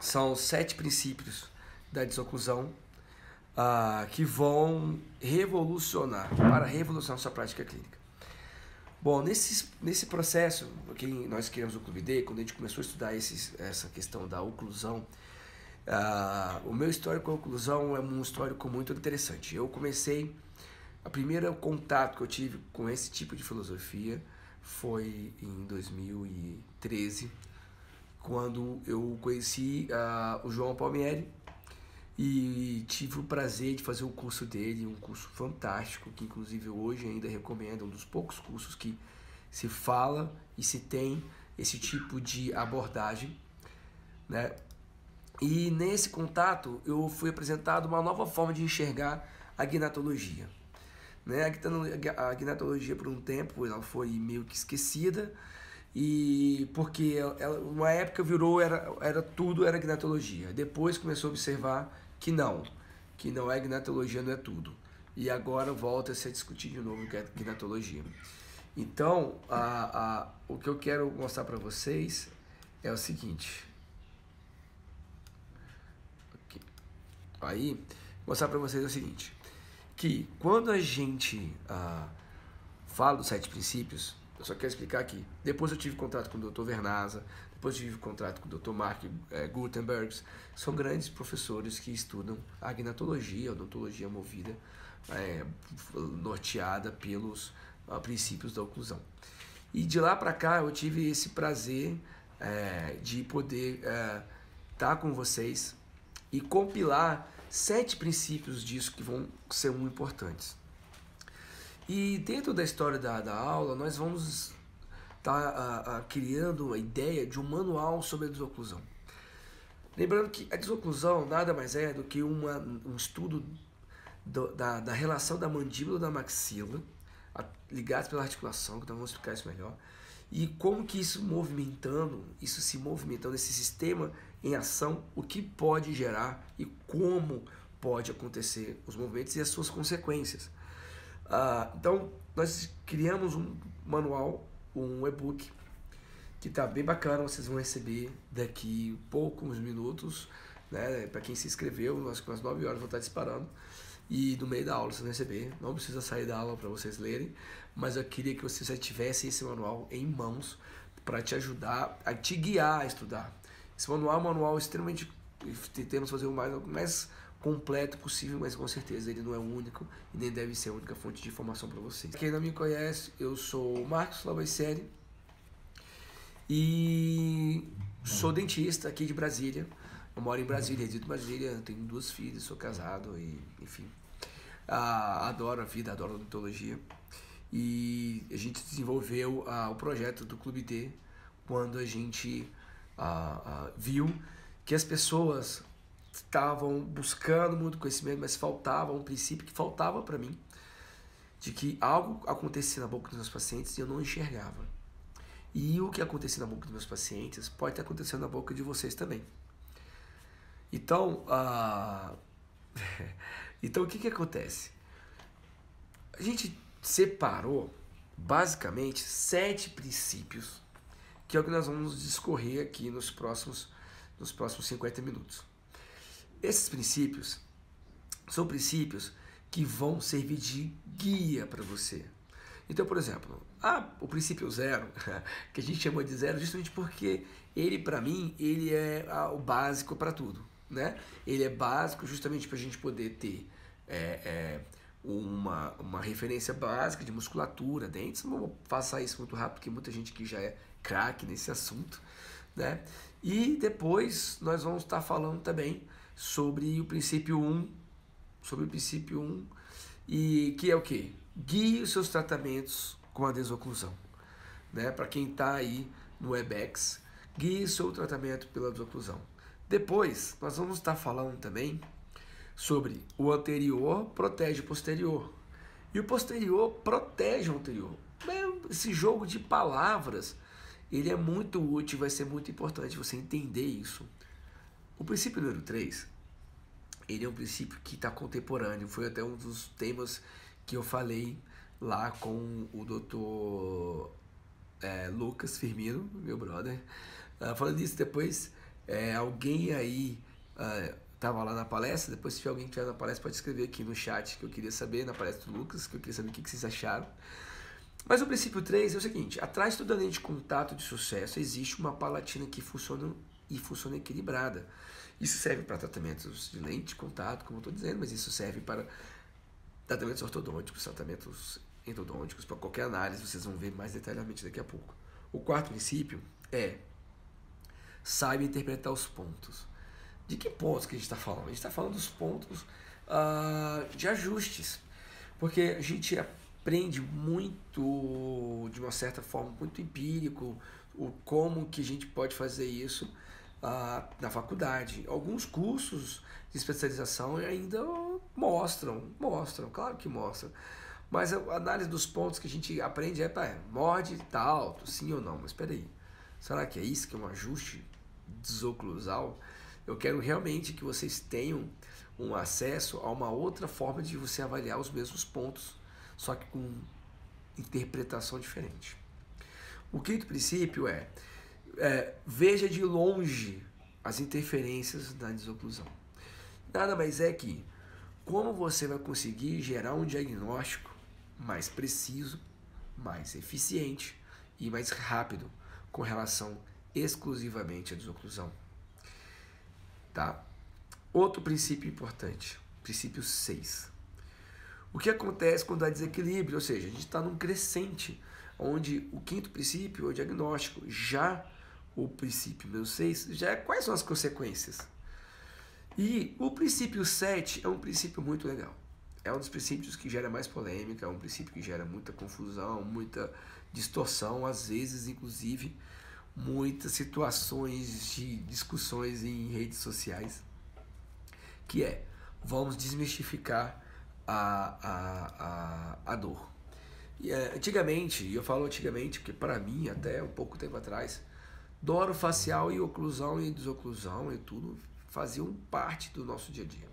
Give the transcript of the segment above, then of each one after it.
São 7 princípios da desoclusão que vão para revolucionar sua prática clínica. Bom, nesse processo que nós criamos o Clube D, quando a gente começou a estudar essa questão da oclusão, o meu histórico com a oclusão é um histórico muito interessante. Eu comecei, o primeiro contato que eu tive com esse tipo de filosofia foi em 2013, quando eu conheci o João Palmieri e tive o prazer de fazer o curso dele, um curso fantástico, que inclusive hoje ainda recomendo, um dos poucos cursos que se fala e se tem esse tipo de abordagem, né? E nesse contato eu fui apresentado uma nova forma de enxergar a gnatologia. Né? A gnatologia por um tempo ela foi meio que esquecida, e porque uma época virou, tudo era gnatologia. Depois começou a observar que não é gnatologia, não é tudo. E agora volta a se discutir de novo que é gnatologia. Então, o que eu quero mostrar para vocês é o seguinte. Aí, mostrar para vocês o seguinte, que quando a gente fala dos 7 princípios, eu só quero explicar aqui. Depois eu tive contato com o Dr. Vernasa, depois eu tive contato com o Dr. Mark Gutenberg, são grandes professores que estudam a gnatologia, a odontologia movida, norteada pelos princípios da oclusão. E de lá para cá eu tive esse prazer de poder estar com vocês e compilar 7 princípios disso que vão ser muito importantes. E dentro da história da aula, nós vamos estar criando a ideia de um manual sobre a desoclusão. Lembrando que a desoclusão nada mais é do que um estudo da relação da mandíbula e da maxila, ligados pela articulação, que nós vamos explicar isso melhor, e como que isso se movimentando, esse sistema em ação, o que pode gerar e como pode acontecer os movimentos e as suas consequências. Então, nós criamos um manual, um e-book, que está bem bacana, vocês vão receber daqui poucos minutos, né? Para quem se inscreveu, nós com as 9 horas vou estar disparando, e no meio da aula vocês vão receber, não precisa sair da aula para vocês lerem, mas eu queria que vocês já tivessem esse manual em mãos para te ajudar, a te guiar a estudar. Esse manual é um manual extremamente, tentamos fazer o mais completo possível, mas com certeza ele não é o único e nem deve ser a única fonte de informação para vocês. Quem não me conhece, eu sou o Marcos Lavoisieri e sou dentista aqui de Brasília. Eu moro em Brasília, resido em Brasília, tenho 2 filhos, sou casado e, enfim, adoro a vida, adoro a odontologia. E a gente desenvolveu o projeto do Clube D quando a gente viu que as pessoas estavam buscando muito conhecimento, mas faltava um princípio que faltava para mim, de que algo acontecia na boca dos meus pacientes e eu não enxergava. E o que acontecia na boca dos meus pacientes pode estar acontecendo na boca de vocês também. Então, então o que acontece? A gente separou basicamente 7 princípios, que é o que nós vamos discorrer aqui nos próximos 50 minutos. Esses princípios são princípios que vão servir de guia para você. Então, por exemplo, o princípio 0, que a gente chama de 0 justamente porque ele, para mim, ele é o básico para tudo, né? Ele é básico justamente para a gente poder ter uma referência básica de musculatura, dentes. Não vou passar isso muito rápido, porque muita gente que já é craque nesse assunto, né? E depois nós vamos estar falando também sobre o princípio 1, e que é o quê? Guie os seus tratamentos com a desoclusão, né? Para quem está aí no Webex, guie o seu tratamento pela desoclusão. Depois nós vamos estar falando também sobre o anterior protege o posterior e o posterior protege o anterior. Esse jogo de palavras, ele é muito útil, vai ser muito importante você entender isso. O princípio número 3, ele é um princípio que está contemporâneo, foi até um dos temas que eu falei lá com o Dr. Lucas Firmino, meu brother. Falando disso depois, Alguém aí estava lá na palestra, depois se tiver alguém que estiver na palestra pode escrever aqui no chat que eu queria saber, na palestra do Lucas, que eu queria saber o que vocês acharam. Mas o princípio 3 é o seguinte: atrás de toda lente de contato de sucesso existe uma palatina que funciona e funciona equilibrada. Isso serve para tratamentos de lente de contato, como eu estou dizendo, mas isso serve para tratamentos ortodônticos, tratamentos endodônticos, para qualquer análise, vocês vão ver mais detalhadamente daqui a pouco. O quarto princípio é: saiba interpretar os pontos. De que pontos que a gente está falando? A gente está falando dos pontos de ajustes, porque a gente aprende muito, de uma certa forma, muito empírico, como que a gente pode fazer isso na faculdade. Alguns cursos de especialização ainda mostram, claro que mostram, mas a análise dos pontos que a gente aprende morde, tá alto, sim ou não, mas espera aí, será que é isso que é um ajuste desoclusal? Eu quero realmente que vocês tenham um acesso a uma outra forma de você avaliar os mesmos pontos, só que com interpretação diferente. O quinto princípio veja de longe as interferências da desoclusão. Nada mais é que como você vai conseguir gerar um diagnóstico mais preciso, mais eficiente e mais rápido com relação exclusivamente à desoclusão. Tá? Outro princípio importante, princípio 6. O que acontece quando há desequilíbrio? Ou seja, a gente está num crescente, onde o quinto princípio é o diagnóstico, já o princípio número 6 já é quais são as consequências. E o princípio 7 é um princípio muito legal. É um dos princípios que gera mais polêmica, é um princípio que gera muita confusão, muita distorção, às vezes, inclusive, muitas situações de discussões em redes sociais, que vamos desmistificar a dor. E, antigamente, e eu falo antigamente porque para mim, até um pouco tempo atrás, dor orofacial e oclusão e desoclusão e tudo faziam parte do nosso dia a dia.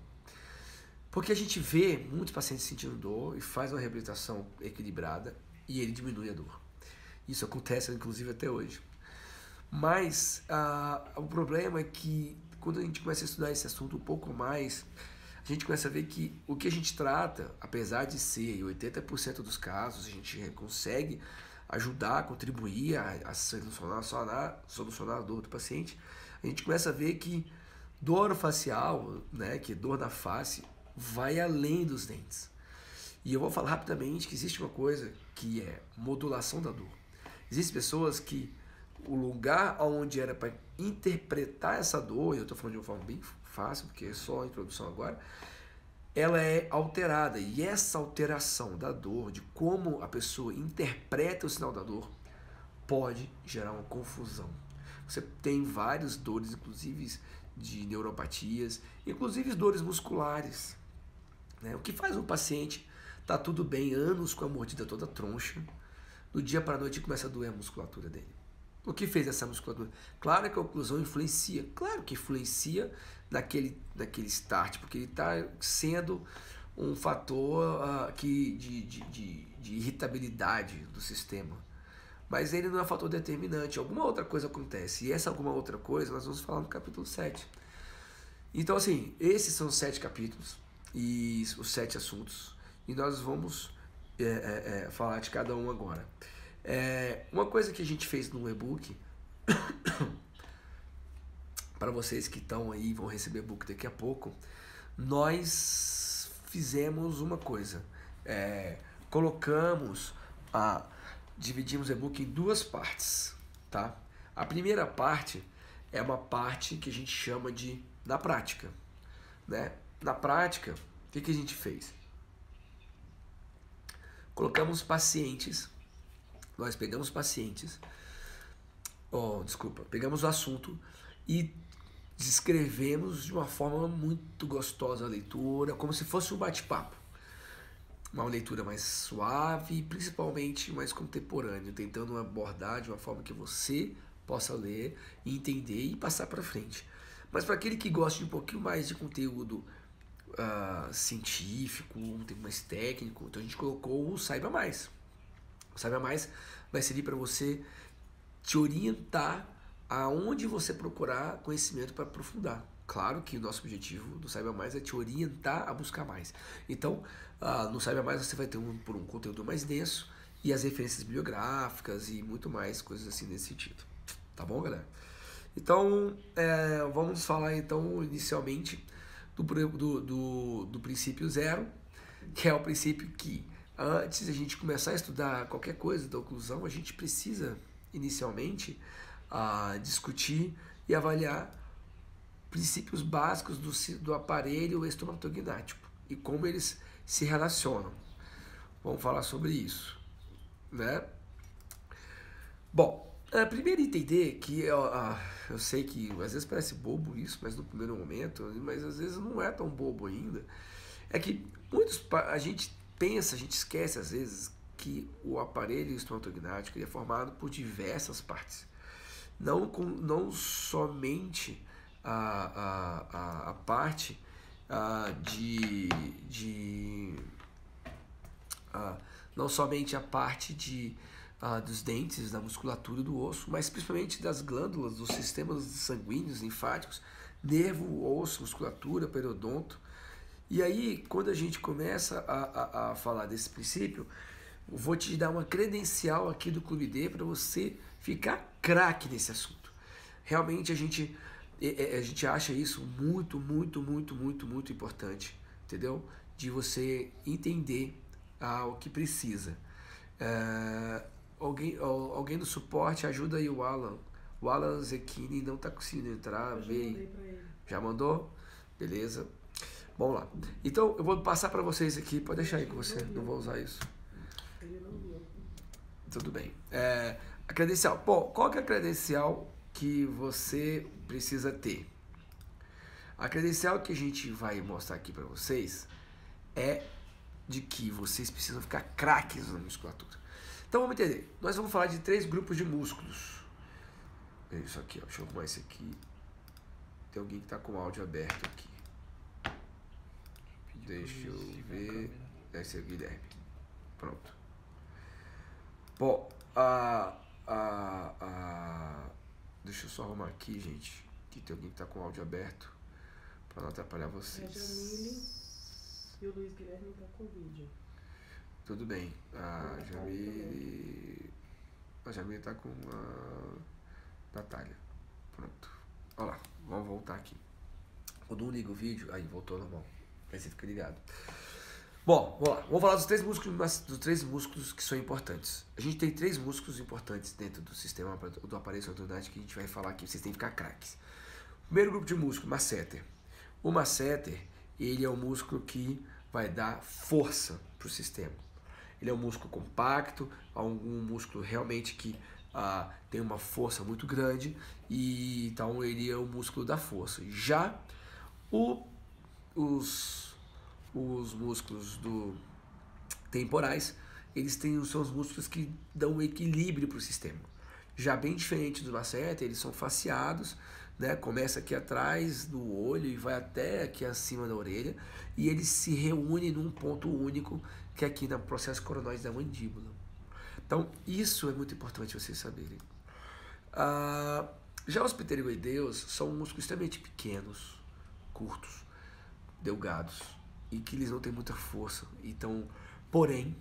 Porque a gente vê muitos pacientes sentindo dor e faz uma reabilitação equilibrada e ele diminui a dor. Isso acontece, inclusive, até hoje. Mas o problema é que quando a gente começa a estudar esse assunto um pouco mais, a gente começa a ver que o que a gente trata, apesar de ser em 80% dos casos, a gente consegue ajudar, contribuir a solucionar a dor do paciente, a gente começa a ver que dor orofacial, né, que é dor da face, vai além dos dentes. E eu vou falar rapidamente que existe uma coisa que é modulação da dor. Existem pessoas que o lugar onde era para interpretar essa dor, e eu estou falando de uma forma bem fácil, porque é só a introdução agora, ela é alterada. E essa alteração da dor, de como a pessoa interpreta o sinal da dor, pode gerar uma confusão. Você tem várias dores, inclusive de neuropatias, inclusive dores musculares, né? O que faz um paciente tá tudo bem, anos com a mordida toda troncha, do dia para a noite começa a doer a musculatura dele. O que fez essa musculatura? Claro que a oclusão influencia, claro que influencia naquele start, porque ele está sendo um fator de irritabilidade do sistema. Mas ele não é um fator determinante, alguma outra coisa acontece. E essa alguma outra coisa nós vamos falar no capítulo 7. Então, assim, esses são os 7 capítulos e os 7 assuntos. E nós vamos falar de cada um agora. Uma coisa que a gente fez no e-book, para vocês que estão aí, vão receber e-book daqui a pouco, nós fizemos uma coisa. Dividimos o e-book em 2 partes, tá? A primeira parte é uma parte que a gente chama de na prática, né? Na prática, o que a gente fez? Nós pegamos pacientes, pegamos o assunto e descrevemos de uma forma muito gostosa a leitura, como se fosse um bate-papo. Uma leitura mais suave e principalmente mais contemporânea, tentando abordar de uma forma que você possa ler, entender e passar para frente. Mas para aquele que gosta de um pouquinho mais de conteúdo científico, um tempo mais técnico, então a gente colocou o Saiba Mais. O Saiba Mais vai servir para você te orientar aonde você procurar conhecimento para aprofundar. Claro que o nosso objetivo do Saiba Mais é te orientar a buscar mais. Então, no Saiba Mais você vai ter um conteúdo mais denso e as referências bibliográficas e muito mais coisas assim nesse sentido. Tá bom, galera? Então, vamos falar então inicialmente do princípio zero, que é o princípio que antes de a gente começar a estudar qualquer coisa da oclusão, a gente precisa inicialmente discutir e avaliar princípios básicos do aparelho estomatognático e como eles se relacionam. Vamos falar sobre isso, né? Bom, primeiro entender que eu sei que às vezes parece bobo isso, mas no primeiro momento, mas às vezes não é tão bobo ainda, é que a gente pensa, a gente esquece às vezes que o aparelho estomatognático é formado por diversas partes, não somente a parte não somente a parte dos dentes, da musculatura do osso, mas principalmente das glândulas, dos sistemas sanguíneos, linfáticos, nervo, osso, musculatura, periodonto. E aí, quando a gente começa a falar desse princípio, eu vou te dar uma credencial aqui do Clube D para você ficar craque nesse assunto. Realmente a gente acha isso muito, muito, muito, muito, muito importante, entendeu? De você entender o que precisa. Alguém do suporte ajuda aí o Alan. O Alan Zecchini não está conseguindo entrar. Já mandou? Beleza. Vamos lá. Então eu vou passar para vocês aqui. Pode deixar aí com você. Não vou usar isso. Tudo bem. A credencial. Bom, qual que é a credencial que você precisa ter? A credencial que a gente vai mostrar aqui para vocês é de que vocês precisam ficar craques na musculatura. Então vamos entender. Nós vamos falar de 3 grupos de músculos. Isso aqui, ó. Deixa eu arrumar esse aqui. Tem alguém que está com o áudio aberto aqui. Deixa eu ver. Esse é o Guilherme. Pronto. Bom, deixa eu só arrumar aqui, gente. Que tem alguém que está com o áudio aberto. Para não atrapalhar vocês. A Jamile e o Luiz Guilherme estão com o vídeo. Tudo bem. A Jamile está com a Natália. Pronto. Olha lá. Vamos voltar aqui. Quando um liga o vídeo, aí voltou normal. Aí você fica ligado. Bom, vamos lá. Vamos falar dos 3 músculos que são importantes. A gente tem 3 músculos importantes dentro do sistema do aparelho estomatognático que a gente vai falar aqui. Vocês têm que ficar craques. Primeiro grupo de músculo, masseter. O masseter, ele é um músculo que vai dar força para o sistema. Ele é um músculo compacto, um músculo realmente que tem uma força muito grande, e então ele é o músculo da força. Já os músculos temporais, são os músculos que dão equilíbrio para o sistema. Já bem diferente do masseter, eles são faceados, né? Começa aqui atrás do olho e vai até aqui acima da orelha, e eles se reúnem num ponto único, que é aqui no processo coronoide da mandíbula. Então, isso é muito importante vocês saberem. Já os pterygoideus são músculos extremamente pequenos, curtos, delgados, e que eles não têm muita força. Então, porém,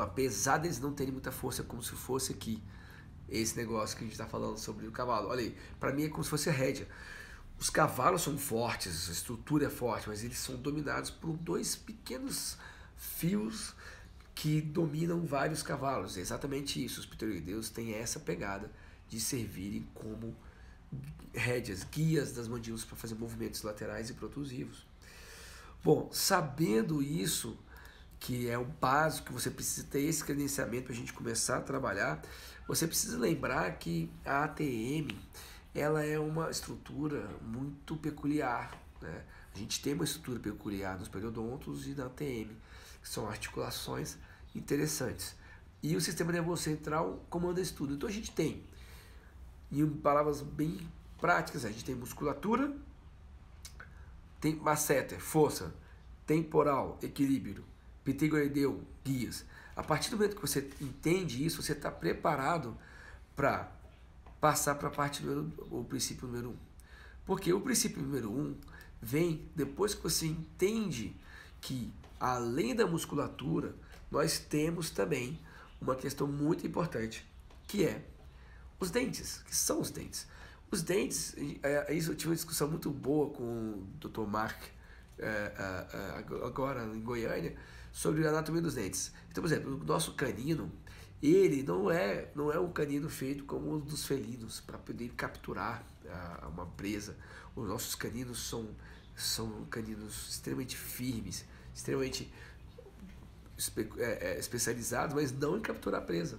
apesar deles não terem muita força, é como se fosse aqui esse negócio que a gente está falando sobre o cavalo. Olha aí, para mim é como se fosse a rédea. Os cavalos são fortes, a estrutura é forte, mas eles são dominados por 2 pequenos fios que dominam vários cavalos. É exatamente isso. Os pterygoideus têm essa pegada de servirem como rédeas, guias das mandíbulas para fazer movimentos laterais e protrusivos. Bom, sabendo isso, que é o básico, que você precisa ter esse credenciamento para a gente começar a trabalhar, você precisa lembrar que a ATM, ela é uma estrutura muito peculiar, né? A gente tem uma estrutura peculiar nos periodontos e na ATM, que são articulações interessantes. E o sistema nervoso central comanda isso tudo. Então a gente tem, em palavras bem práticas, a gente tem musculatura, tem masseter, força, temporal, equilíbrio, pterygoideu, guias. A partir do momento que você entende isso, você está preparado para passar para o princípio número 1. Porque o princípio número 1 vem depois que você entende que, além da musculatura, nós temos também uma questão muito importante, que é os dentes. Que são os dentes? Os dentes, isso eu tive uma discussão muito boa com o Dr. Mark, agora em Goiânia, sobre a anatomia dos dentes. Então, por exemplo, o nosso canino, ele não é um canino feito como o dos felinos, para poder capturar uma presa. Os nossos caninos são caninos extremamente firmes, extremamente especializados, mas não em capturar presa.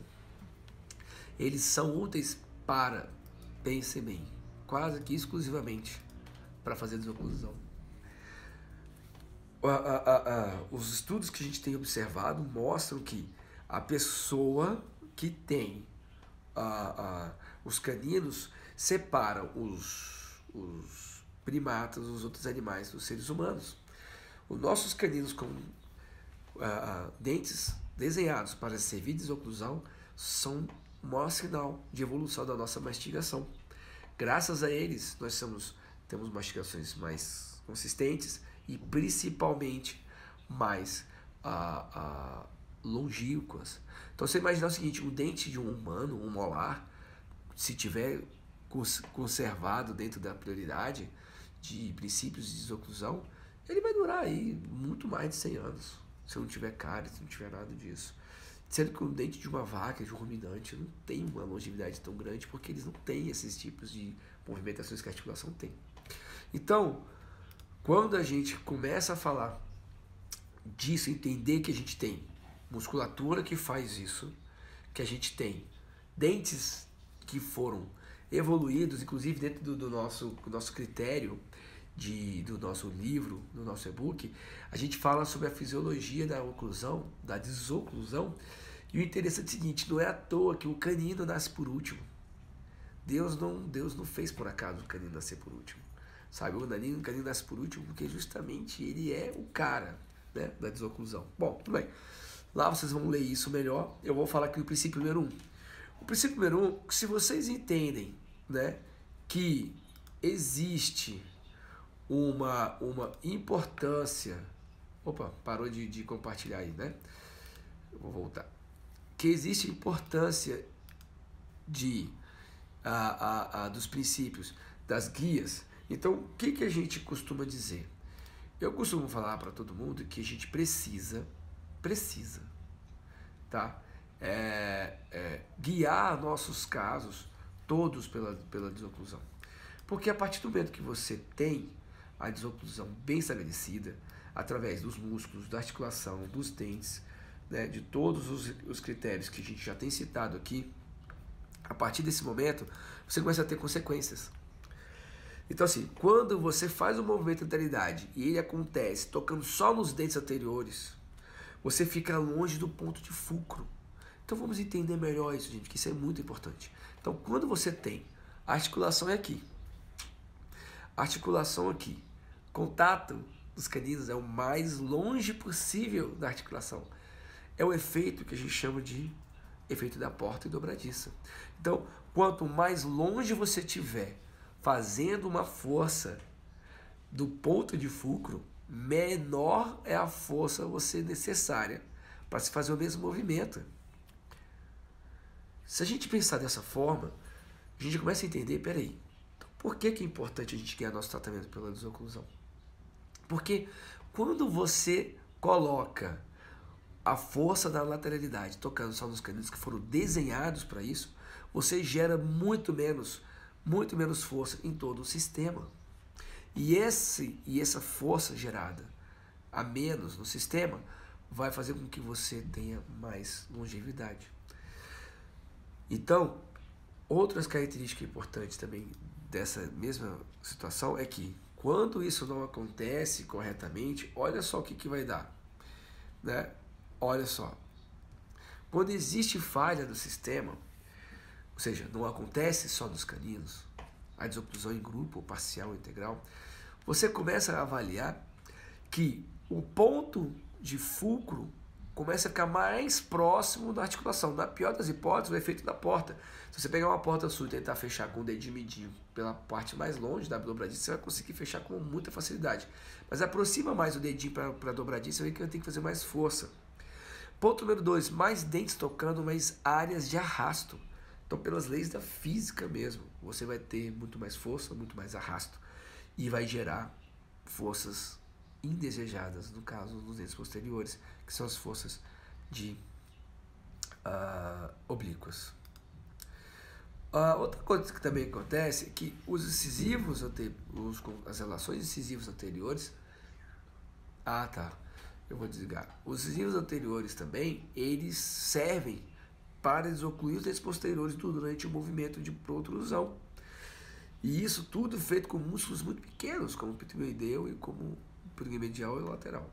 Eles são úteis para, pense bem, quase que exclusivamente para fazer desoclusão. Os estudos que a gente tem observado mostram que a pessoa que tem os caninos separa os primatas, os outros animais, dos seres humanos. Os nossos caninos com dentes desenhados para servir de desoclusão são o maior sinal de evolução da nossa mastigação. Graças a eles, nós temos mastigações mais consistentes e principalmente mais longínquas. Então você imagina o seguinte, um dente de um humano, um molar, se tiver conservado dentro da prioridade de princípios de desoclusão, ele vai durar aí muito mais de 100 anos, se não tiver cárie, se não tiver nada disso. Sendo que o dente de uma vaca, de um ruminante, não tem uma longevidade tão grande, porque eles não têm esses tipos de movimentações que a articulação tem. Então, quando a gente começa a falar disso, entender que a gente tem musculatura que faz isso, que a gente tem dentes que foram evoluídos, inclusive dentro do nosso critério, do nosso livro, do nosso e-book, a gente fala sobre a fisiologia da oclusão, da desoclusão, e o interessante é o seguinte, não é à toa que o canino nasce por último. Deus não fez por acaso o canino nascer por último. Sabe, o canino nasce por último porque justamente ele é o cara, né, da desoclusão. Bom, tudo bem. Lá vocês vão ler isso melhor. Eu vou falar aqui o princípio número 1. O princípio número 1, se vocês entendem, né, que existe uma importância... Opa, parou de compartilhar aí, né? Eu vou voltar. Que existe importância dos princípios, das guias. Então, o que a gente costuma dizer? Eu costumo falar para todo mundo que a gente precisa, tá? Guiar nossos casos todos pela desoclusão. Porque a partir do momento que você tem a desoclusão bem estabelecida, através dos músculos, da articulação, dos dentes, né, de todos os critérios que a gente já tem citado aqui, a partir desse momento, você começa a ter consequências. Então assim, quando você faz um movimento de lateralidade e ele acontece tocando só nos dentes anteriores, você fica longe do ponto de fulcro. Então vamos entender melhor isso, gente, que isso é muito importante. Então quando você tem a articulação é aqui, articulação aqui, contato dos caninos é o mais longe possível da articulação. É o efeito que a gente chama de efeito da porta e dobradiça. Então, quanto mais longe você tiver fazendo uma força do ponto de fulcro, menor é a força você necessária para se fazer o mesmo movimento. Se a gente pensar dessa forma, a gente começa a entender, peraí, então por que é importante a gente ganhar nosso tratamento pela desoclusão? Porque quando você coloca a força da lateralidade tocando só nos caninos que foram desenhados para isso, você gera muito menos força em todo o sistema. E essa força gerada a menos no sistema vai fazer com que você tenha mais longevidade. Então, outras características importantes também dessa mesma situação é que quando isso não acontece corretamente, olha só o que vai dar, né? Olha só, quando existe falha do sistema, ou seja, não acontece só nos caninos, a desoclusão em grupo, ou parcial, ou integral, você começa a avaliar que o ponto de fulcro começa a ficar mais próximo da articulação. Na pior das hipóteses, o efeito da porta. Se você pegar uma porta sua e tentar fechar com o dedinho mindinho pela parte mais longe da dobradiça, você vai conseguir fechar com muita facilidade. Mas aproxima mais o dedinho para a dobradiça, você vê que vai ter que fazer mais força. Ponto número 2, mais dentes tocando, mais áreas de arrasto. Então, pelas leis da física mesmo, você vai ter muito mais força, muito mais arrasto. E vai gerar forças indesejadas, no caso dos dentes posteriores, que são as forças de oblíquas. Outra coisa que também acontece é que os incisivos, as relações incisivas anteriores, eu vou desligar. Os incisivos anteriores também, eles servem para desocluir os dentes posteriores durante o movimento de protrusão. E isso tudo feito com músculos muito pequenos, como o pituiteu e como o píleo medial e o lateral.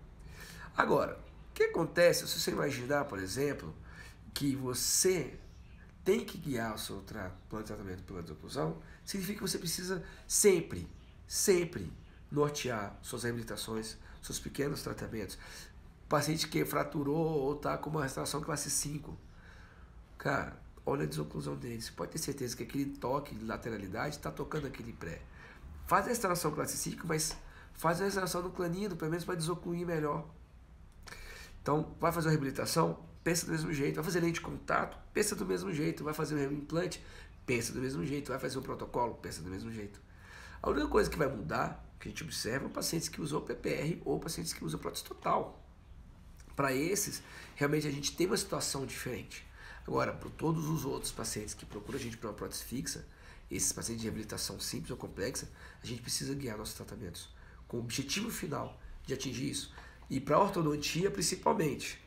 Agora, o que acontece se você imaginar, por exemplo, que você tem que guiar o seu plano de tratamento pela desoclusão? Significa que você precisa sempre nortear suas reabilitações, seus pequenos tratamentos. Paciente que fraturou ou está com uma restauração classe 5, cara, olha a desoclusão dele. Você pode ter certeza que aquele toque de lateralidade está tocando aquele pré. Faz a restauração classe 5, mas faz a restauração do clanino, pelo menos para desocluir melhor. Então, vai fazer uma reabilitação, pensa do mesmo jeito. Vai fazer lente de contato, pensa do mesmo jeito. Vai fazer um implante, pensa do mesmo jeito. Vai fazer um protocolo, pensa do mesmo jeito. A única coisa que vai mudar, que a gente observa, é pacientes que usam PPR ou pacientes que usam prótese total. Para esses, realmente a gente tem uma situação diferente. Agora, para todos os outros pacientes que procuram a gente para uma prótese fixa, esses pacientes de reabilitação simples ou complexa, a gente precisa guiar nossos tratamentos com o objetivo final de atingir isso. E para a ortodontia, principalmente.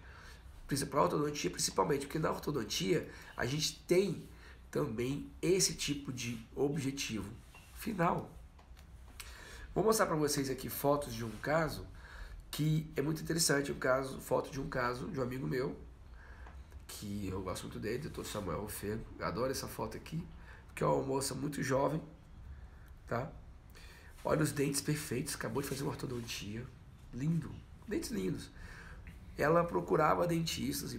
Para a ortodontia, principalmente, porque na ortodontia a gente tem também esse tipo de objetivo final. Vou mostrar para vocês aqui fotos de um caso que é muito interessante, foto de um caso de um amigo meu, que eu gosto muito dele, Dr. Samuel Ofego. Adoro essa foto aqui, porque é uma moça muito jovem, tá? Olha os dentes perfeitos, acabou de fazer uma ortodontia, lindo, dentes lindos. Ela procurava dentistas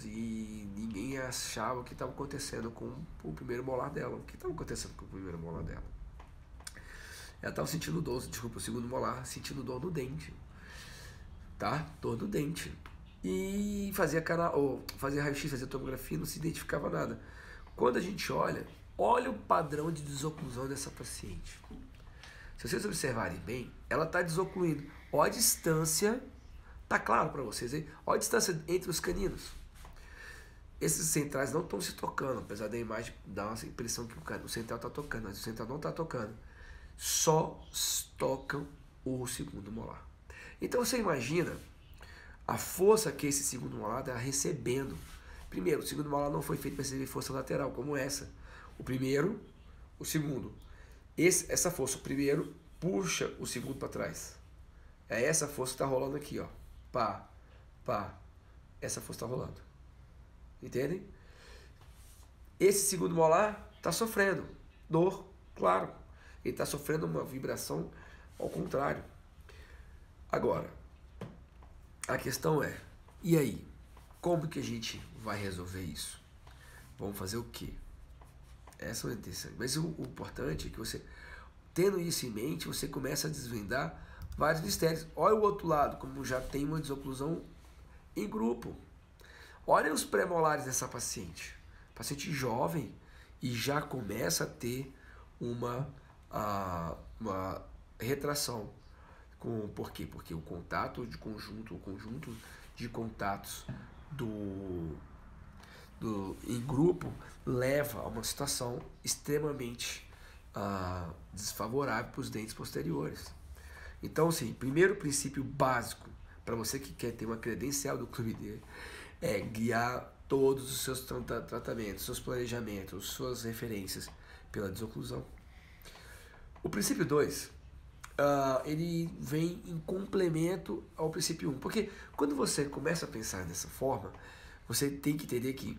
e ninguém achava o que estava acontecendo com o primeiro molar dela. O que estava acontecendo com o primeiro molar dela? Ela estava sentindo dor, o segundo molar, sentindo dor no dente, tá? Dor no dente. E fazia raio-x, fazia tomografia, não se identificava nada. Quando a gente olha o padrão de desoclusão dessa paciente. Se vocês observarem bem, ela está desocluindo. Olha a distância, tá claro para vocês aí? Olha a distância entre os caninos. Esses centrais não estão se tocando, apesar da imagem dar uma impressão que o central está tocando, mas o central não está tocando. Só tocam o segundo molar. Então você imagina a força que esse segundo molar está recebendo. Primeiro, o segundo molar não foi feito para receber força lateral, como essa. O primeiro, o segundo. Essa força, o primeiro, puxa o segundo para trás. É essa força que está rolando aqui, ó. Pá, pá. Essa força está rolando. Entendem? Esse segundo molar está sofrendo dor, claro. Ele está sofrendo uma vibração ao contrário. Agora, a questão é, e aí? Como que a gente vai resolver isso? Vamos fazer o quê? Essa é uma interessante. Mas o importante é que você, tendo isso em mente, você começa a desvendar vários mistérios. Olha o outro lado, como já tem uma desoclusão em grupo. Olha os pré-molares dessa paciente. Paciente jovem e já começa a ter uma retração. Por quê? Porque o contato de conjunto, o conjunto de contatos em grupo leva a uma situação extremamente desfavorável para os dentes posteriores. Então, assim, primeiro princípio básico para você que quer ter uma credencial do Clube D é guiar todos os seus tratamentos, seus planejamentos, suas referências pela desoclusão. O princípio 2, ele vem em complemento ao princípio 1, porque quando você começa a pensar dessa forma, você tem que entender que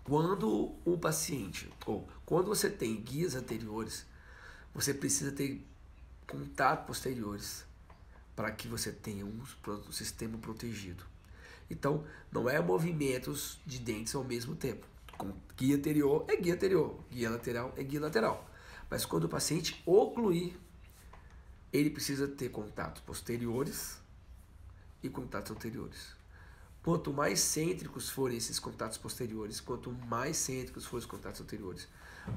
quando o paciente, ou quando você tem guias anteriores, você precisa ter contato posteriores para que você tenha um sistema protegido. Então, não é movimentos de dentes ao mesmo tempo. Com guia anterior é guia anterior, guia lateral é guia lateral. Mas quando o paciente ocluir, ele precisa ter contatos posteriores e contatos anteriores. Quanto mais cêntricos forem esses contatos posteriores, quanto mais cêntricos forem os contatos anteriores,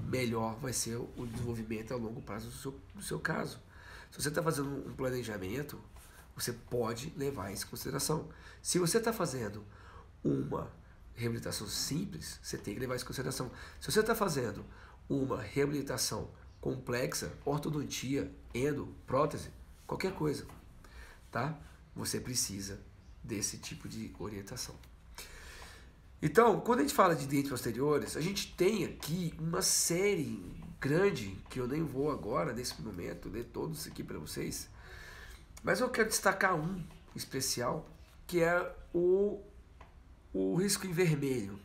melhor vai ser o desenvolvimento a longo prazo do seu caso. Se você está fazendo um planejamento, você pode levar isso em consideração. Se você está fazendo uma reabilitação simples, você tem que levar isso em consideração. Se você está fazendo uma reabilitação complexa, ortodontia, endo, prótese, qualquer coisa, tá? Você precisa desse tipo de orientação. Então, quando a gente fala de dentes posteriores, a gente tem aqui uma série grande, que eu nem vou agora, nesse momento, ler todos aqui para vocês, mas eu quero destacar um especial, que é o risco em vermelho,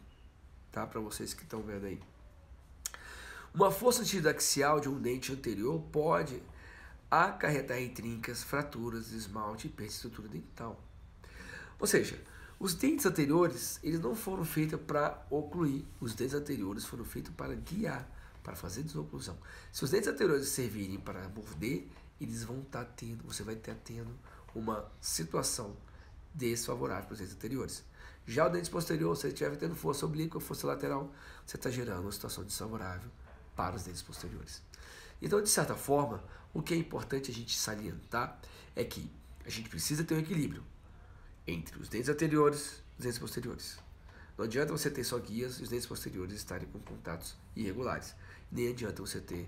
tá? Para vocês que estão vendo aí. Uma força antidaxial de um dente anterior pode acarretar em trincas, fraturas, esmalte e perda de estrutura dental. Ou seja, os dentes anteriores, eles não foram feitos para ocluir, os dentes anteriores foram feitos para guiar, para fazer desoclusão. Se os dentes anteriores servirem para morder, eles vão estar tendo, você vai estar tendo uma situação desfavorável para os dentes anteriores. Já o dente posterior, se ele estiver tendo força oblíqua, força lateral, você está gerando uma situação desfavorável para os dentes posteriores. Então, de certa forma, o que é importante a gente salientar é que a gente precisa ter um equilíbrio entre os dentes anteriores e os dentes posteriores. Não adianta você ter só guias e os dentes posteriores estarem com contatos irregulares. Nem adianta você ter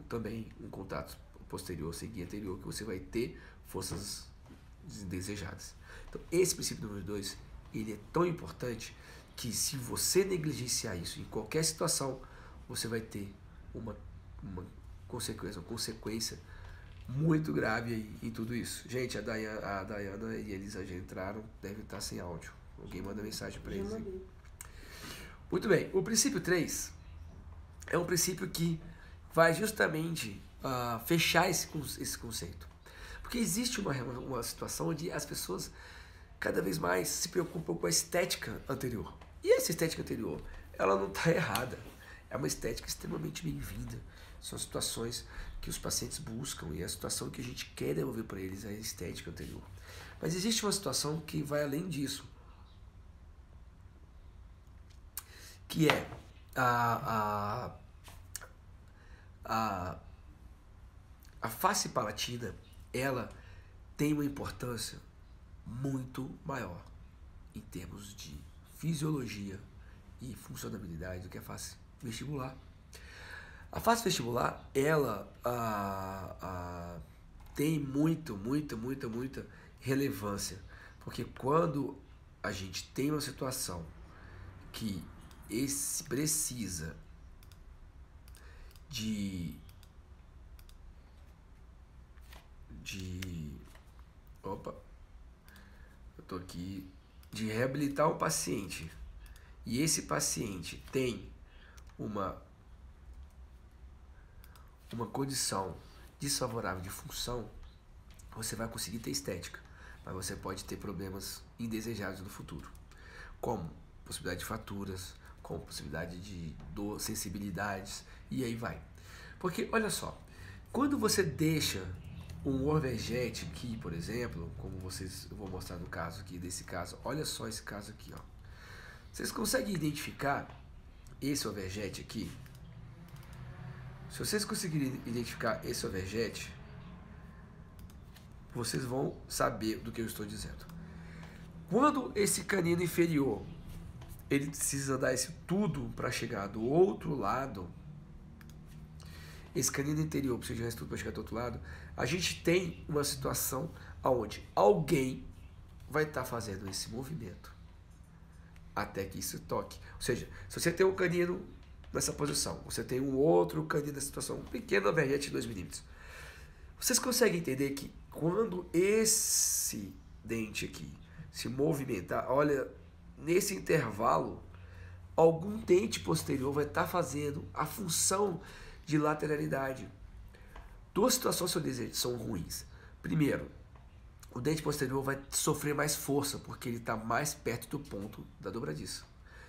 também um contato posterior sem guia anterior, que você vai ter forças indesejadas. Então, esse princípio número 2, ele é tão importante que se você negligenciar isso em qualquer situação, você vai ter uma consequência muito grave aí em tudo isso. Gente, a Dayana e a Elisa já entraram, devem estar sem áudio. Alguém manda mensagem para eles. Muito bem, o princípio 3 é um princípio que vai justamente fechar esse conceito. Porque existe uma situação onde as pessoas cada vez mais se preocupam com a estética anterior. E essa estética anterior, ela não está errada. É uma estética extremamente bem-vinda. São situações que os pacientes buscam e a situação que a gente quer devolver para eles é a estética anterior. Mas existe uma situação que vai além disso, que é a face palatina. Ela tem uma importância muito maior em termos de fisiologia e funcionabilidade do que a face vestibular. A face vestibular, ela tem muita relevância, porque quando a gente tem uma situação que precisa de reabilitar um paciente, e esse paciente tem uma condição desfavorável de função, você vai conseguir ter estética, mas você pode ter problemas indesejados no futuro, como possibilidade de fraturas, como possibilidade de dor, sensibilidades, e aí vai. Porque, olha só, quando você deixa um overjet aqui, por exemplo, como eu vou mostrar no caso aqui, desse caso, olha só esse caso aqui, ó. Vocês conseguem identificar esse overjet aqui? Se vocês conseguirem identificar esse overjet, vocês vão saber do que eu estou dizendo. Quando esse canino inferior, ele precisa dar esse tudo para chegar do outro lado, esse canino interior precisa dar esse tudo para chegar do outro lado, a gente tem uma situação onde alguém vai estar fazendo esse movimento até que isso toque. Ou seja, se você tem um canino nessa posição, você tem um outro canino nessa situação, um pequeno overjet de 2 mm. Vocês conseguem entender que quando esse dente aqui se movimentar, olha, nesse intervalo, algum dente posterior vai estar fazendo a função de lateralidade. Duas situações são ruins. Primeiro, o dente posterior vai sofrer mais força, porque ele está mais perto do ponto da dobradiça.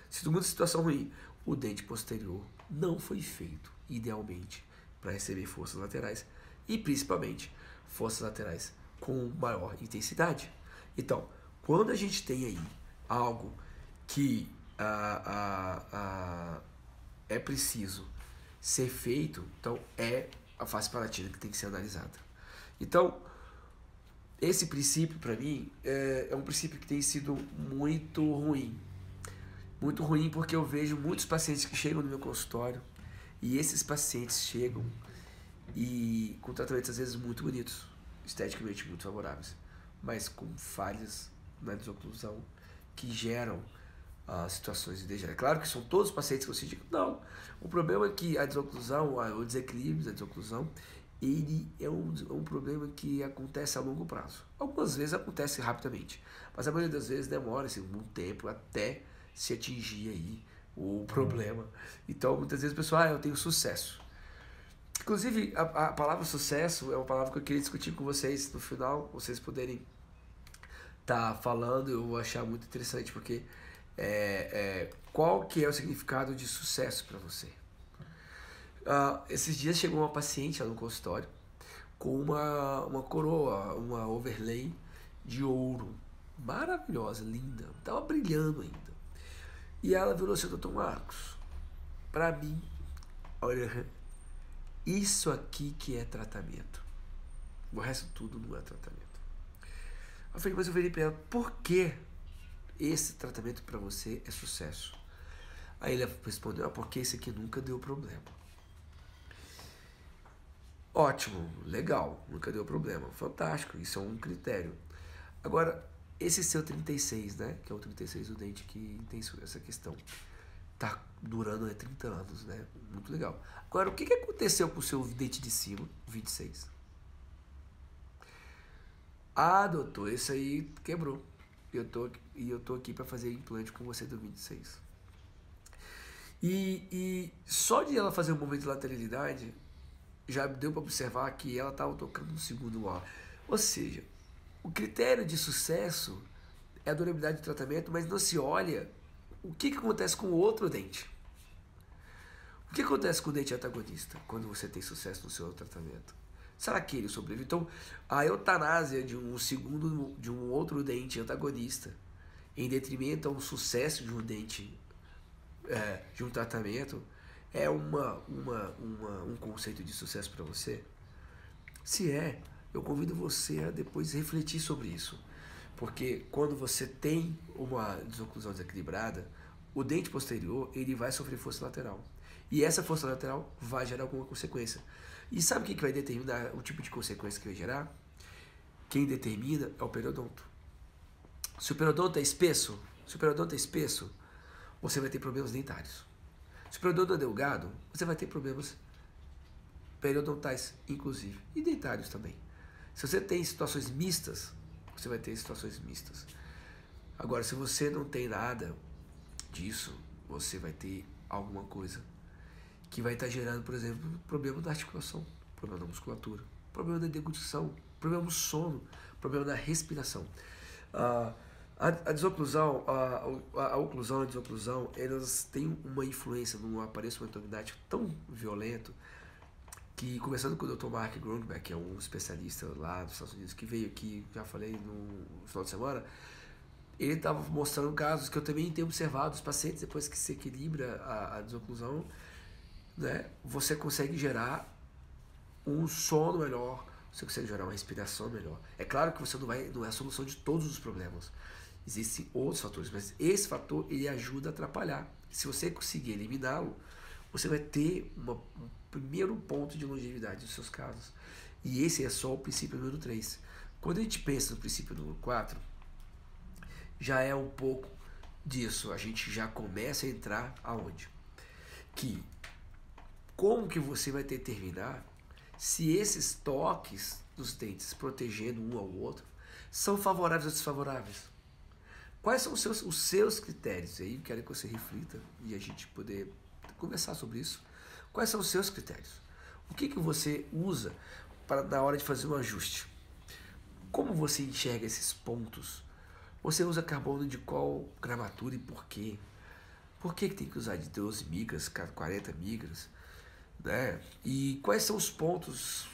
Segunda situação ruim, o dente posterior não foi feito, idealmente, para receber forças laterais, e principalmente forças laterais com maior intensidade. Então, quando a gente tem aí algo que é preciso ser feito, então é a face palatina que tem que ser analisada. Então, esse princípio, para mim, é um princípio que tem sido muito ruim. Muito ruim porque eu vejo muitos pacientes que chegam no meu consultório e esses pacientes chegam e com tratamentos às vezes muito bonitos, esteticamente muito favoráveis, mas com falhas na desoclusão que geram situações de degeneração. É claro que são todos os pacientes que você diz, não. O problema é que a desoclusão, o desequilíbrio da desoclusão, ele é um problema que acontece a longo prazo. Algumas vezes acontece rapidamente, mas a maioria das vezes demora um tempo até se atingir aí o problema. Então, muitas vezes o pessoal, eu tenho sucesso. Inclusive, a palavra sucesso é uma palavra que eu queria discutir com vocês no final, vocês poderem estar falando, eu vou achar muito interessante, porque qual que é o significado de sucesso para você? Esses dias chegou uma paciente lá no consultório com uma coroa, uma overlay de ouro, maravilhosa, linda, estava brilhando ainda. E ela virou assim, doutor Marcos, para mim, olha, isso aqui que é tratamento. O resto tudo não é tratamento. Eu falei, mas eu virei para ela, por que esse tratamento para você é sucesso? Aí ela respondeu, porque esse aqui nunca deu problema. Ótimo, legal, nunca deu problema, fantástico, isso é um critério. Agora, esse seu 36, né, que é o 36 do dente que tem essa questão, tá durando 30 anos, né, muito legal. Agora, o que aconteceu com o seu dente de cima, 26? Doutor, esse aí quebrou, eu tô aqui para fazer implante com você do 26. E só de ela fazer um movimento de lateralidade, já deu para observar que ela estava tocando no segundo ar. Ou seja, o critério de sucesso é a durabilidade do tratamento, mas não se olha o que acontece com o outro dente. O que acontece com o dente antagonista quando você tem sucesso no seu tratamento? Será que ele sobrevive? Então, a eutanásia de um outro dente antagonista em detrimento a um sucesso de um dente, de um tratamento, é um conceito de sucesso para você? Se eu convido você a depois refletir sobre isso. Porque quando você tem uma desoclusão desequilibrada, o dente posterior ele vai sofrer força lateral. E essa força lateral vai gerar alguma consequência. E sabe o que vai determinar o tipo de consequência que vai gerar? Quem determina é o periodonto. Se o periodonto é espesso, você vai ter problemas dentários. Se o periodonto é delgado, você vai ter problemas periodontais, inclusive, e dentários também. Se você tem situações mistas, você vai ter situações mistas. Agora, se você não tem nada disso, você vai ter alguma coisa que vai estar gerando, por exemplo, problema da articulação, problema da musculatura, problema da deglutição, problema do sono, problema da respiração. A desoclusão, a oclusão e a desoclusão, elas têm uma influência no aparelho magnético tão violento que, começando com o Dr. Mark Grunberg, que é um especialista lá dos Estados Unidos, que veio aqui, já falei no final de semana, ele estava mostrando casos que eu também tenho observado, os pacientes, depois que se equilibra a desoclusão, né, você consegue gerar um sono melhor, você consegue gerar uma respiração melhor. É claro que você não é a solução de todos os problemas. Existem outros fatores, mas esse fator ele ajuda a atrapalhar. Se você conseguir eliminá-lo, você vai ter um primeiro ponto de longevidade dos seus casos. E esse é só o princípio número 3. Quando a gente pensa no princípio número 4, já é um pouco disso. A gente já começa a entrar aonde? Que como que você vai determinar se esses toques dos dentes protegendo um ao outro são favoráveis ou desfavoráveis? Quais são os seus critérios? Aí quero que você reflita e a gente poder conversar sobre isso. Quais são os seus critérios? O que você usa para na hora de fazer um ajuste? Como você enxerga esses pontos? Você usa carbono de qual gramatura e por quê? Por que tem que usar de 12 micras, 40 micras? Né? E quais são os pontos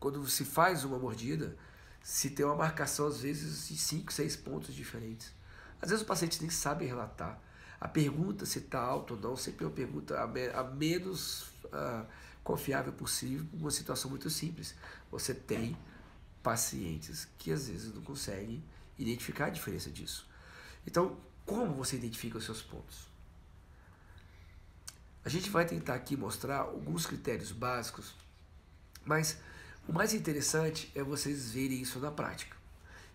quando se faz uma mordida, se tem uma marcação às vezes de 5, 6 pontos diferentes? Às vezes o paciente nem sabe relatar. A pergunta se está alto ou não sempre é uma pergunta a menos confiável possível, por uma situação muito simples. Você tem pacientes que às vezes não conseguem identificar a diferença disso. Então, como você identifica os seus pontos? A gente vai tentar aqui mostrar alguns critérios básicos, mas o mais interessante é vocês verem isso na prática.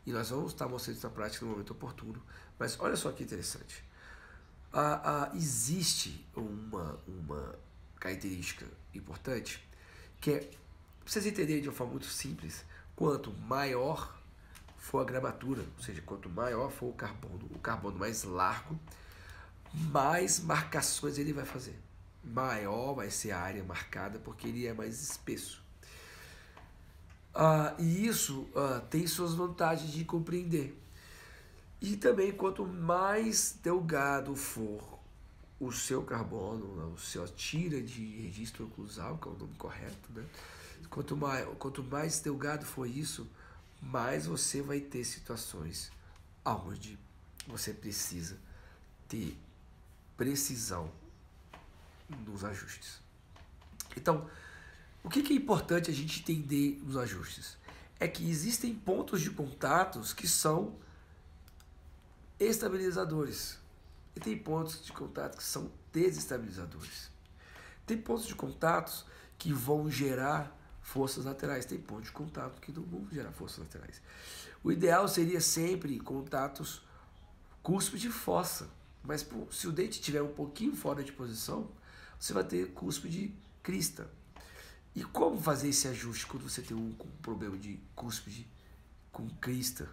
E nós vamos estar mostrando isso na prática no momento oportuno. Mas olha só que interessante. Existe uma característica importante que é, pra vocês entenderem de uma forma muito simples, quanto maior for a gramatura, ou seja, quanto maior for o carbono mais largo, mais marcações ele vai fazer. Maior vai ser a área marcada porque ele é mais espesso. E isso tem suas vantagens de compreender. E também, quanto mais delgado for o seu carbono, a sua tira de registro oclusal, que é o nome correto, né? Quanto mais delgado for isso, mais você vai ter situações onde você precisa ter precisão nos ajustes. Então, o que é importante a gente entender nos ajustes? É que existem pontos de contatos que são estabilizadores e tem pontos de contato que são desestabilizadores. Tem pontos de contatos que vão gerar forças laterais, tem pontos de contato que não vão gerar forças laterais. O ideal seria sempre contatos cúspide e fossa, mas se o dente estiver um pouquinho fora de posição, você vai ter cúspide crista. E como fazer esse ajuste quando você tem um problema de cúspide com crista?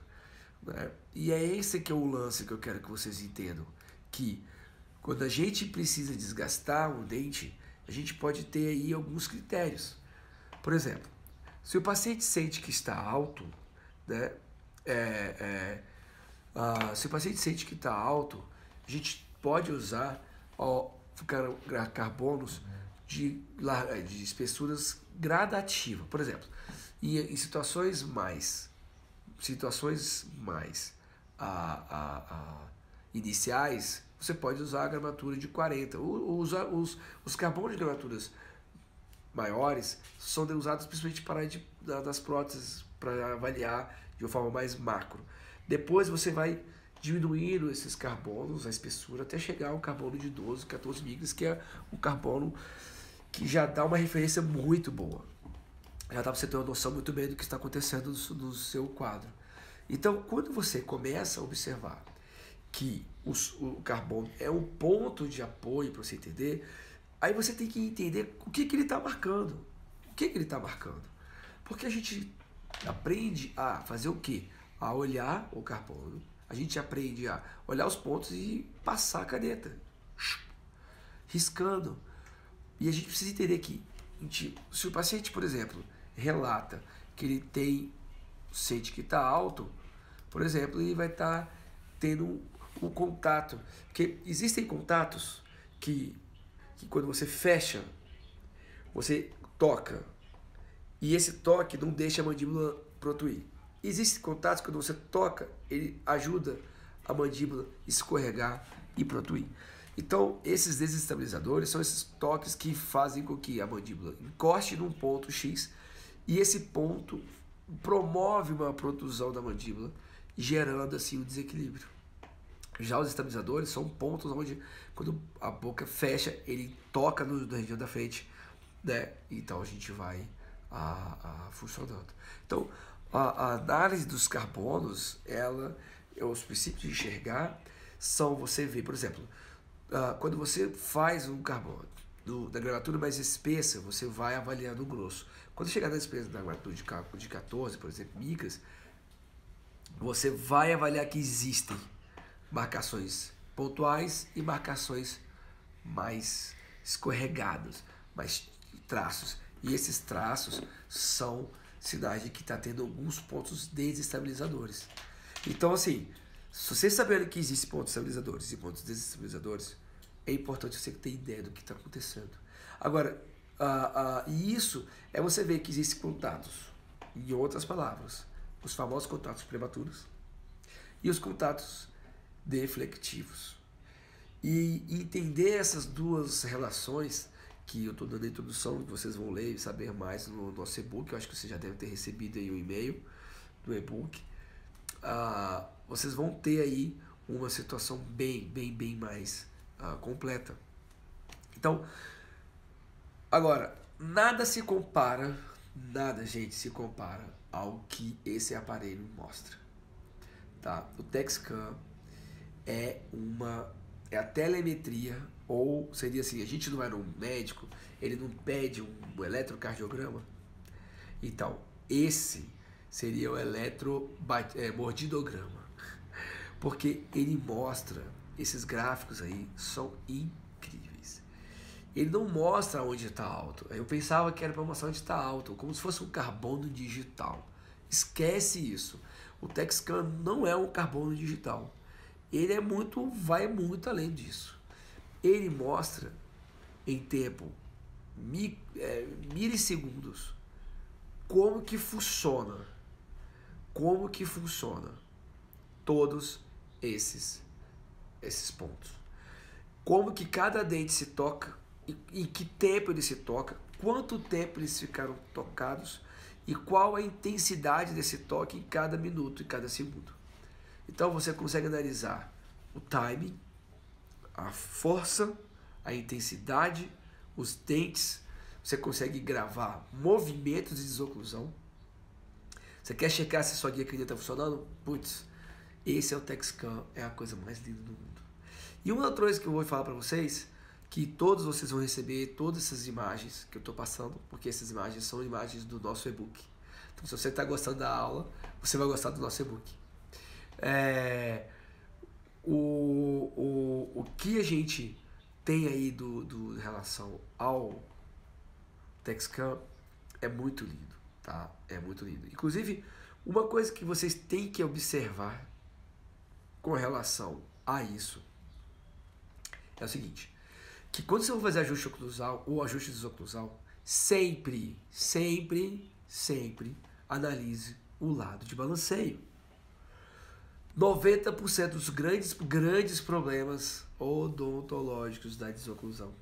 Né? E é esse que é o lance que eu quero que vocês entendam, que quando a gente precisa desgastar um dente, a gente pode ter aí alguns critérios. Por exemplo, se o paciente sente que está alto, né, se o paciente sente que está alto, a gente pode usar carbonos de espessuras gradativas. Por exemplo, em situações mais iniciais, você pode usar a gramatura de 40. Os carbonos de gramaturas maiores são usados principalmente das próteses para avaliar de uma forma mais macro. Depois você vai diminuindo esses carbonos, a espessura, até chegar ao carbono de 12, 14 micras, que é o carbono que já dá uma referência muito boa. Já dá para você ter uma noção muito bem do que está acontecendo no seu quadro. Então, quando você começa a observar que o carbono é um ponto de apoio para você entender, aí você tem que entender o que ele está marcando. O que ele está marcando? Porque a gente aprende a fazer o quê? A olhar o carbono. A gente aprende a olhar os pontos e passar a caneta, riscando. E a gente precisa entender que, se o paciente, por exemplo, relata que ele sente que está alto, por exemplo, ele vai estar tendo um contato. Porque existem contatos que quando você fecha, você toca. E esse toque não deixa a mandíbula protuir. Existem contatos que quando você toca, ele ajuda a mandíbula escorregar e protuir. Então, esses desestabilizadores são esses toques que fazem com que a mandíbula encoste num ponto X e esse ponto promove uma protusão da mandíbula, gerando assim um desequilíbrio. Já os estabilizadores são pontos onde, quando a boca fecha, ele toca na região da frente, né? Então a gente vai funcionando. Então, a análise dos carbonos, os princípios de enxergar são você ver, por exemplo, quando você faz um carbono da gramatura mais espessa, você vai avaliando o grosso. Quando chegar na espessa da gramatura de 14, por exemplo, micras, você vai avaliar que existem marcações pontuais e marcações mais escorregadas, mais traços. E esses traços são sinais de que está tendo alguns pontos desestabilizadores. Então, assim, se você saber que existem pontos estabilizadores e pontos desestabilizadores, é importante você ter ideia do que está acontecendo. Agora, e isso é você ver que existem contatos, em outras palavras, os famosos contatos prematuros e os contatos deflectivos. E entender essas duas relações, que eu estou dando a introdução, que vocês vão ler e saber mais no nosso e-book, eu acho que vocês já devem ter recebido aí o e-mail do e-book, vocês vão ter aí uma situação bem mais completa. Então, agora, nada, gente, se compara ao que esse aparelho mostra. Tá? O Dexcom é a telemetria, ou seria assim, a gente não era um médico, ele não pede um eletrocardiograma. Então, esse seria o eletromordidograma, porque ele mostra, esses gráficos aí são incríveis. Ele não mostra onde está alto. Eu pensava que era para mostrar onde está alto, como se fosse um carbono digital. Esquece isso. O Dexcom não é um carbono digital. Ele vai muito além disso. Ele mostra em tempo, milissegundos, como que funciona todos esses pontos. Como que cada dente se toca, em que tempo ele se toca, quanto tempo eles ficaram tocados e qual a intensidade desse toque em cada minuto, em cada segundo. Então você consegue analisar o timing, a força, a intensidade, os dentes. Você consegue gravar movimentos de desoclusão. Você quer checar se sua guia clínica está funcionando? Putz, esse é o Dexcom, é a coisa mais linda do mundo. E uma outra coisa que eu vou falar para vocês, que todos vocês vão receber todas essas imagens que eu estou passando, porque essas imagens são imagens do nosso e-book. Então, se você está gostando da aula, você vai gostar do nosso e-book. O que a gente tem aí em relação ao Dexcom é muito lindo, tá? É muito lindo. Inclusive, uma coisa que vocês têm que observar com relação a isso é o seguinte, que quando você for fazer ajuste oclusal ou ajuste desoclusal, sempre analise o lado de balanceio. 90% dos grandes problemas odontológicos da desoclusão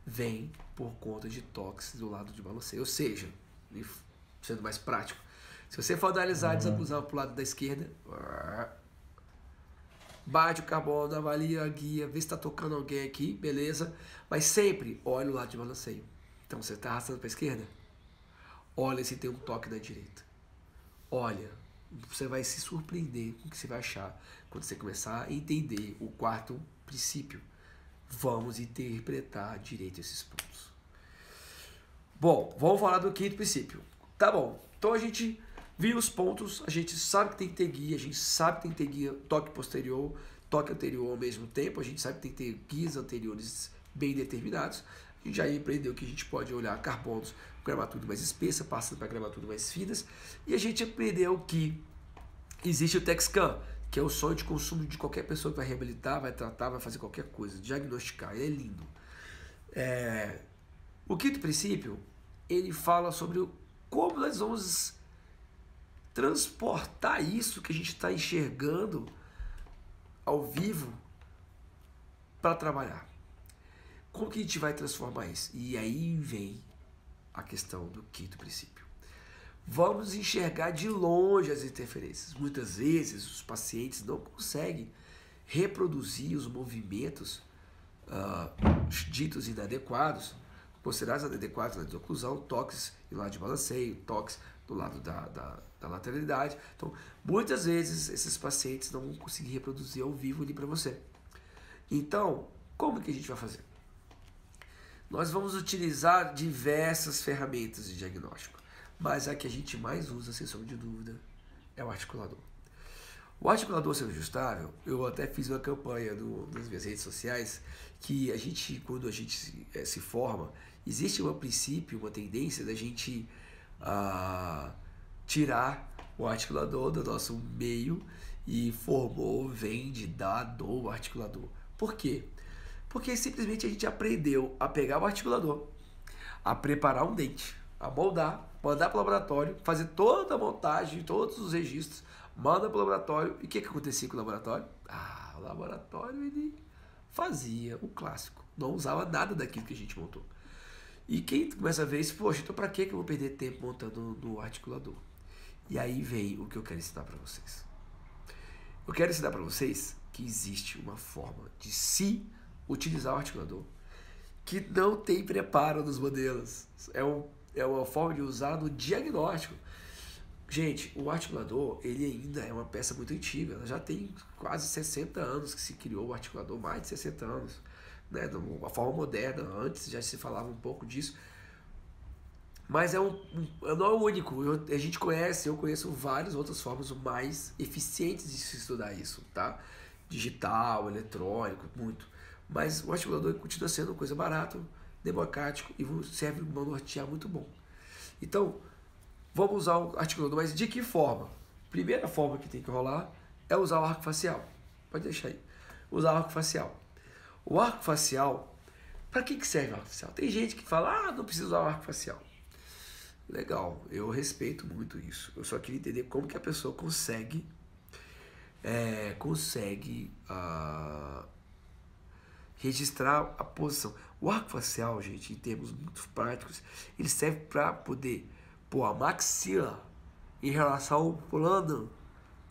vem por conta de toques do lado de balanceio. Ou seja, sendo mais prático, se você for analisar a desoclusão para o lado da esquerda, bate o carbono, avalia a guia, vê se está tocando alguém aqui, beleza, mas sempre olha o lado de balanceio. Então você está arrastando para a esquerda, olha se tem um toque na direita. Olha, você vai se surpreender com o que você vai achar quando você começar a entender o quarto princípio. Vamos interpretar direito esses pontos. Bom, vamos falar do quinto princípio. Tá bom, então a gente viu os pontos, a gente sabe que tem que ter guia, a gente sabe que tem que ter guia toque posterior, toque anterior ao mesmo tempo, a gente sabe que tem que ter guias anteriores bem determinados. A gente já aprendeu que a gente pode olhar carbonos com gramatura mais espessa, passando para gramatura mais finas, e a gente aprendeu que existe o Dexcom, que é o sonho de consumo de qualquer pessoa que vai reabilitar, vai tratar, vai fazer qualquer coisa, diagnosticar, ele é lindo. O quinto princípio, ele fala sobre como nós vamos transportar isso que a gente está enxergando ao vivo para trabalhar. Como que a gente vai transformar isso? E aí vem a questão do quinto princípio. Vamos enxergar de longe as interferências. Muitas vezes os pacientes não conseguem reproduzir os movimentos ditos inadequados, considerados inadequados na desoclusão, toques em lado de balanceio, toques do lado da lateralidade. Então, muitas vezes esses pacientes não vão conseguir reproduzir ao vivo ali para você. Então, como que a gente vai fazer? Nós vamos utilizar diversas ferramentas de diagnóstico, mas a que a gente mais usa, sem sombra de dúvida, é o articulador. O articulador semi-ajustável, eu até fiz uma campanha nas minhas redes sociais, que quando a gente se forma, existe um princípio, uma tendência da gente tirar o articulador do nosso meio e formou, vem do articulador. Por quê? Porque simplesmente a gente aprendeu a pegar o articulador, a preparar um dente, a moldar, mandar para o laboratório, fazer toda a montagem, todos os registros, manda para o laboratório. E o que acontecia com o laboratório? O laboratório ele fazia o clássico, não usava nada daquilo que a gente montou. E quem começa a ver isso, poxa, então para que eu vou perder tempo montando no articulador? E aí vem o que eu quero ensinar para vocês. Eu quero ensinar para vocês que existe uma forma de se utilizar o articulador que não tem preparo nos modelos. É uma forma de usar no diagnóstico. Gente, o articulador, ele ainda é uma peça muito antiga. Ela já tem quase 60 anos que se criou o articulador, mais de 60 anos. Né? De uma forma moderna, antes já se falava um pouco disso. Mas não é o único. A gente conhece, eu conheço várias outras formas mais eficientes de se estudar isso, tá? Digital, eletrônico, muito. Mas o articulador continua sendo uma coisa barata, democrático e serve para nortear muito bom. Então, vamos usar o articulador, mas de que forma? Primeira forma que tem que rolar é usar o arco facial. Pode deixar aí. Usar o arco facial. O arco facial, para que serve o arco facial? Tem gente que fala, não precisa usar o arco facial. Legal, eu respeito muito isso. Eu só queria entender como que a pessoa consegue registrar a posição. O arco facial, gente, em termos muito práticos, ele serve para poder pôr a maxila em relação ao plano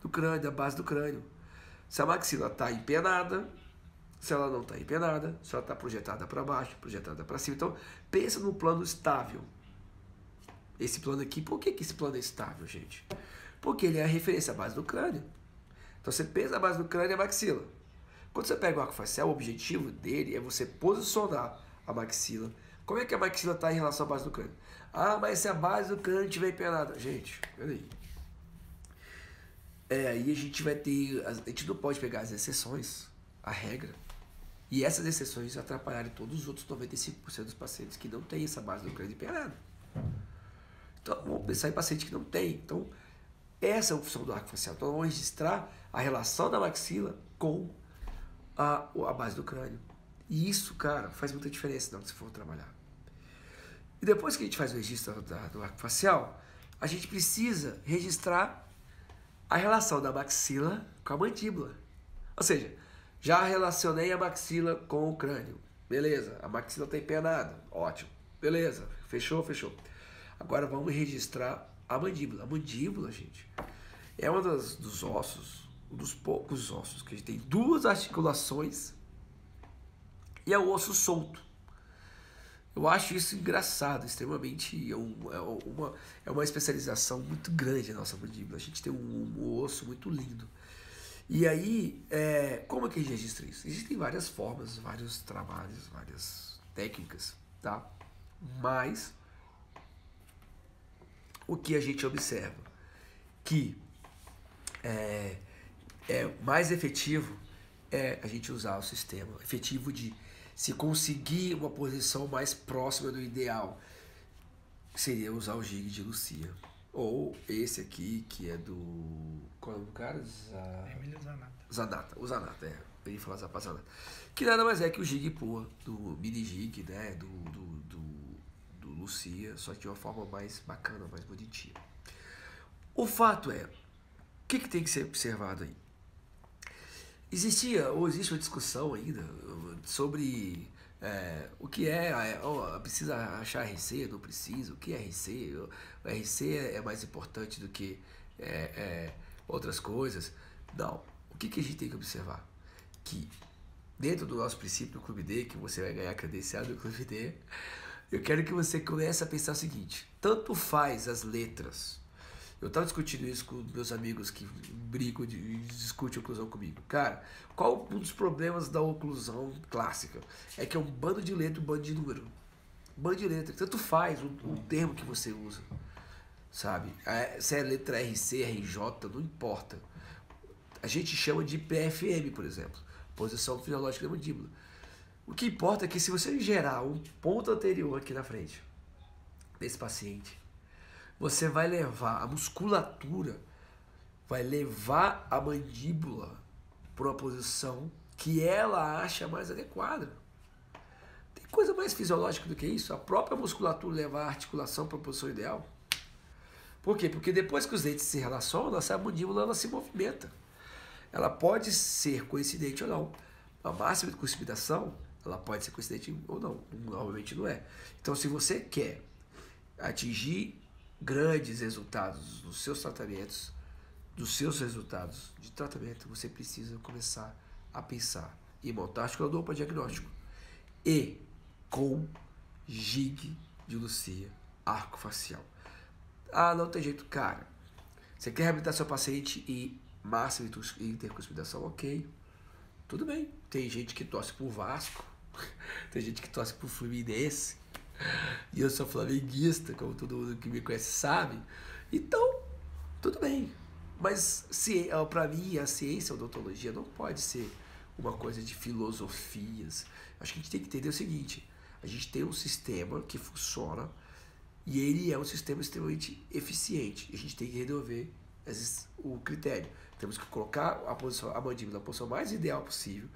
do crânio, da base do crânio. Se a maxila está empenada, se ela não está empenada, se ela está projetada para baixo, projetada para cima. Então, pensa no plano estável. Esse plano aqui, por que esse plano é estável, gente? Porque ele é a referência à base do crânio. Então você pensa a base do crânio e a maxila. Quando você pega o arco facial, o objetivo dele é você posicionar a maxila. Como é que a maxila está em relação à base do crânio? Mas se a base do crânio estiver empenada. Gente, peraí. Aí a gente vai ter... A gente não pode pegar as exceções, a regra. E essas exceções atrapalharem todos os outros 95% dos pacientes que não têm essa base do crânio empenada. Então, vamos pensar em paciente que não tem. Então, essa é a função do arco facial. Então, vamos registrar a relação da maxila com a base do crânio. E isso, cara, faz muita diferença na hora que você for trabalhar. E depois que a gente faz o registro do arco facial, a gente precisa registrar a relação da maxila com a mandíbula. Ou seja, já relacionei a maxila com o crânio. Beleza, a maxila está empenada. Ótimo. Beleza, fechou. Agora vamos registrar a mandíbula. A mandíbula, gente, é um dos ossos, um dos poucos ossos que a gente tem duas articulações e é o osso solto. Eu acho isso engraçado, extremamente. É uma especialização muito grande a nossa mandíbula. A gente tem um osso muito lindo. E aí, como é que a gente registra isso? Existem várias formas, vários trabalhos, várias técnicas, tá? Mas o que a gente observa que é mais efetivo é a gente usar o sistema efetivo de se conseguir uma posição mais próxima do ideal, seria usar o gig de Lucia. Ou esse aqui, que é do... Qual é o nome do cara? Emílio Zanata. O Zanata, eu ia falar Zanata. Que nada mais é que o gig pua, do mini gig, né? Do Lucia, só que de uma forma mais bacana, mais bonitinha. O fato é, o que tem que ser observado aí? Existe uma discussão ainda sobre o que precisa achar RC, não precisa, o que é RC? O RC é mais importante do que outras coisas. Não, o que a gente tem que observar? Que dentro do nosso princípio do Clube D, que você vai ganhar credencial do Clube D, eu quero que você comece a pensar o seguinte: tanto faz as letras. Eu estava discutindo isso com meus amigos que brigam e discutem oclusão comigo. Cara, qual um dos problemas da oclusão clássica? É que é um bando de letra, um bando de número. Bando de letra. Tanto faz o termo que você usa. Sabe? Se é letra RC, RJ, não importa. A gente chama de PFM, por exemplo. Posição fisiológica da mandíbula. O que importa é que se você gerar um ponto anterior aqui na frente desse paciente, você vai levar a musculatura, vai levar a mandíbula para uma posição que ela acha mais adequada. Tem coisa mais fisiológica do que isso? A própria musculatura levar a articulação para a posição ideal. Por quê? Porque depois que os dentes se relacionam, essa mandíbula ela se movimenta. Ela pode ser coincidente ou não. A máxima de cuspidação, ela pode ser coincidente ou não. Normalmente não é. Então, se você quer atingir grandes resultados nos seus tratamentos, dos seus resultados de tratamento, você precisa começar a pensar em montar articulador para diagnóstico e com gig de Lucia arco facial. Ah, não tem jeito, cara. Você quer reabilitar seu paciente e máxima intercuspidação, ok. Tudo bem. Tem gente que torce pro Vasco, tem gente que torce pro Fluminense, e eu sou flamenguista, como todo mundo que me conhece sabe. Então, tudo bem. Mas para mim, a ciência, a odontologia, não pode ser uma coisa de filosofias. Acho que a gente tem que entender o seguinte: a gente tem um sistema que funciona e ele é um sistema extremamente eficiente. A gente tem que resolver o critério. Temos que colocar a mandíbula na posição mais ideal possível,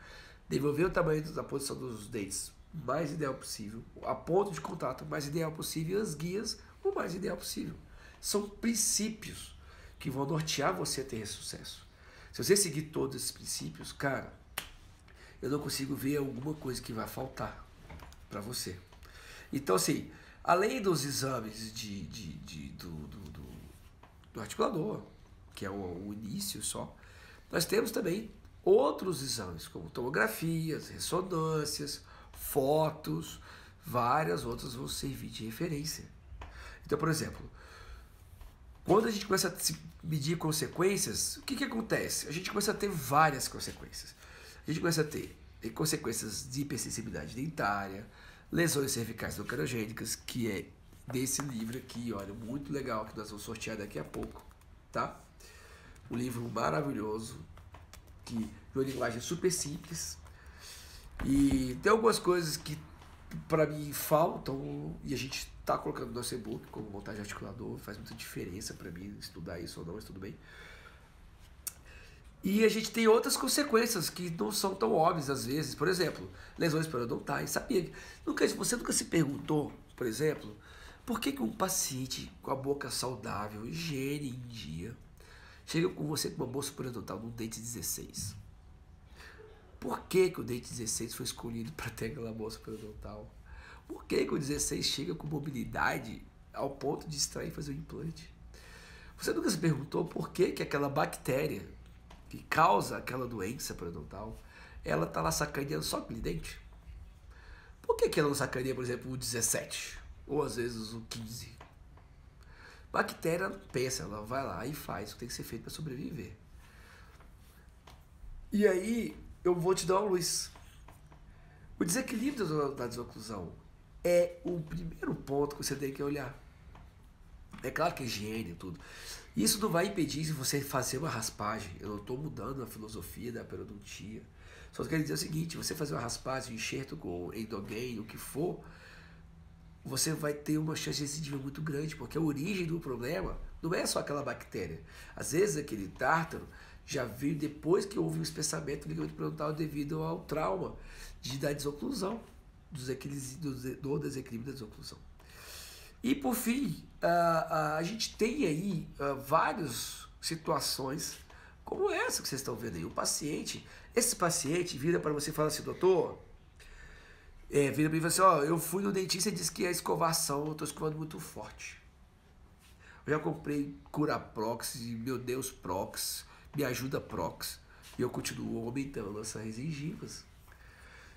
devolver o tamanho da posição dos dentes mais ideal possível, a ponto de contato mais ideal possível e as guias o mais ideal possível. São princípios que vão nortear você a ter sucesso. Se você seguir todos esses princípios, cara, eu não consigo ver alguma coisa que vai faltar para você. Então, assim, além dos exames do articulador, que é o início só, nós temos também outros exames, como tomografias, ressonâncias, fotos, várias outras vão servir de referência. Então, por exemplo, quando a gente começa a medir consequências, o que acontece? A gente começa a ter várias consequências. A gente começa a ter consequências de hipersensibilidade dentária, lesões cervicais não querogênicas, que é desse livro aqui, olha, muito legal, que nós vamos sortear daqui a pouco, tá? Um livro maravilhoso, que de uma linguagem super simples, e tem algumas coisas que para mim faltam, e a gente está colocando no nosso e-book como montagem articulador, faz muita diferença para mim estudar isso ou não, mas tudo bem. E a gente tem outras consequências que não são tão óbvias às vezes. Por exemplo, lesões periodontais. Sabia? Você nunca se perguntou, por exemplo, por que um paciente com a boca saudável, higiene em dia, chega com você com uma bolsa periodontal no dente 16? Por que o dente 16 foi escolhido para ter aquela bolsa periodontal? Por que o 16 chega com mobilidade ao ponto de extrair e fazer o implante? Você nunca se perguntou por que aquela bactéria que causa aquela doença periodontal, ela está lá sacaneando só aquele dente? Por que ela não sacaneia, por exemplo, o 17? Ou às vezes o 15? Bactéria pensa, ela vai lá e faz o que tem que ser feito para sobreviver. E aí, eu vou te dar uma luz. O desequilíbrio da desoclusão é o primeiro ponto que você tem que olhar. É claro que é higiene e tudo. Isso não vai impedir se você fazer uma raspagem. Eu não estou mudando a filosofia da periodontia. Só quero dizer o seguinte: você fazer uma raspagem, um enxerto com endogain, o que for, você vai ter uma chance de recidiva muito grande, porque a origem do problema não é só aquela bactéria. Às vezes aquele tártaro já veio depois que houve um espessamento do ligamento periodontal devido ao trauma da desoclusão, do desequilíbrio da desoclusão. E por fim, a gente tem aí várias situações como essa que vocês estão vendo aí. Esse paciente vira para você e fala assim: doutor, vira para mim e fala assim: ó, eu fui no dentista e disse que a escovação, eu estou escovando muito forte. Eu já comprei Curaprox e meu Deus Prox, me ajuda Prox, e eu continuo aumentando essas gengivas.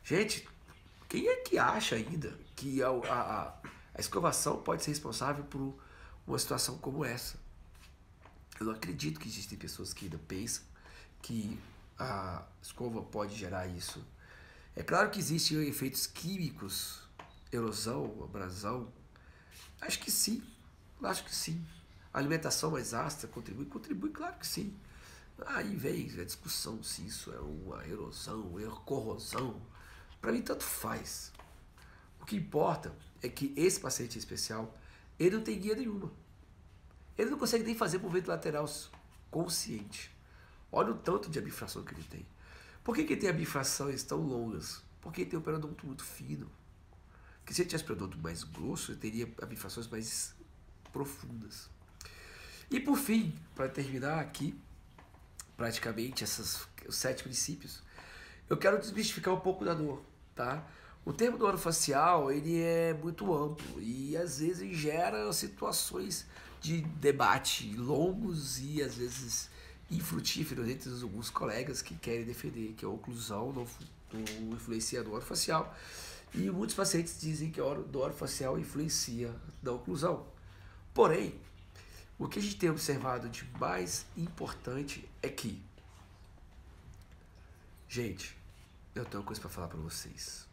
Gente, quem é que acha ainda que a escovação pode ser responsável por uma situação como essa? Eu não acredito que existem pessoas que ainda pensam que a escova pode gerar isso. É claro que existem efeitos químicos, erosão, abrasão. Acho que sim, A alimentação mais ácida contribui, claro que sim. Aí vem a discussão se isso é uma erosão, corrosão. Para mim, tanto faz. O que importa é que esse paciente especial, ele não tem guia nenhuma. Ele não consegue nem fazer movimento lateral consciente. Olha o tanto de bifração que ele tem. Por que ele tem bifrações tão longas? Porque ele tem um periodonto muito fino. Porque se ele tivesse periodonto mais grosso, ele teria bifrações mais profundas. E por fim, para terminar aqui, praticamente os 7 princípios, eu quero desmistificar um pouco da dor, tá? O termo do orofacial, ele é muito amplo e às vezes gera situações de debate longos e às vezes infrutíferos entre alguns colegas que querem defender que a oclusão não influencia no orofacial, e muitos pacientes dizem que a dor orofacial influencia na oclusão. Porém, o que a gente tem observado de mais importante é que, gente, eu tenho uma coisa para falar para vocês.